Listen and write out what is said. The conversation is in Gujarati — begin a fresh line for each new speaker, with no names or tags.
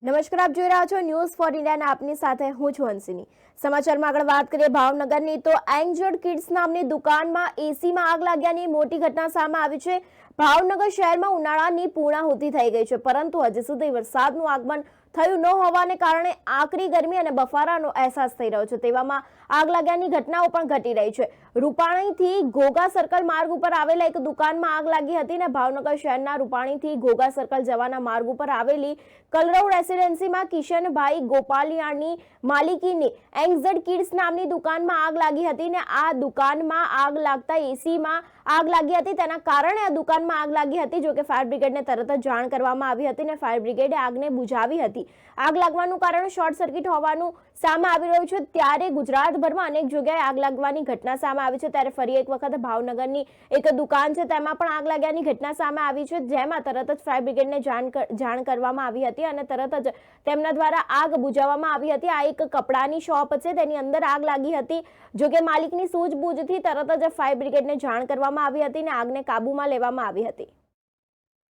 નમસ્કાર, આપ જોઈ રહ્યા છો ન્યૂઝ ફોર ઇન્ડિયા અને આપની સાથે હું છું હંસિની। સમાચારમાં આગળ વાત કરીએ ભાવનગરની તો એન્જર્ડ કિડ્સ નામની દુકાનમાં એસીમાં આગ લાગ્યાની મોટી ઘટના સામે આવી છે। ભાવનગર શહેરમાં ઉનાળાની પૂર્ણાહુતિ થઈ ગઈ છે, પરંતુ હજી સુધી વરસાદનું આગમન થયું ન હોવાને કારણે આકરી ગરમી અને બફારાનો અહેસાસ થઈ રહ્યો છે। તેવામાં આગ લાગ્યાની ઘટનાઓ પણ ઘટી રહી છે। રૂપાણીથી ઘોઘા સર્કલ માર્ગ ઉપર આવેલા એક દુકાનમાં આગ લાગી હતી અને ભાવનગર શહેરના રૂપાણીથી ઘોઘા સર્કલ જવાના માર્ગ ઉપર આવેલી કલરવ રેસિડેન્સીમાં કિશનભાઈ ગોપાલિયાની માલિકીની એન્જર્ડ કિડ્સ નામની દુકાનમાં આગ લાગી હતી અને આ દુકાનમાં આગ લાગતા એસીમાં આગ લાગી હતી। તેના કારણે આ દુકાનમાં આગ લાગી હતી। જો કે ફાયર બ્રિગેડને તરત જ જાણ કરવામાં આવી હતી અને ફાયર બ્રિગેડે આગને બુઝાવી હતી। આગ લાગવાનું કારણ શોર્ટ સર્કિટ હોવાનું સામે આવી રહ્યું છે। ત્યારે ગુજરાતભરમાં અનેક જગ્યાએ આગ લાગવાની ઘટના સામે આવી છે, ત્યારે ફરી એક વખત ભાવનગરની એક દુકાન છે તેમાં પણ આગ લાગ્યાની ઘટના સામે આવી છે, જેમાં તરત જ ફાયર બ્રિગેડને જાણ કરવામાં આવી હતી અને તરત જ તેમના દ્વારા આગ બુઝાવવામાં આવી હતી। આ એક કપડાની શોપ છે, તેની અંદર આગ લાગી હતી। જો કે માલિકની સૂઝબૂછથી તરત જ ફાયર બ્રિગેડને જાણ કરવામાં આવી હતી અને આગને કાબૂમાં લેવામાં આવી હતી।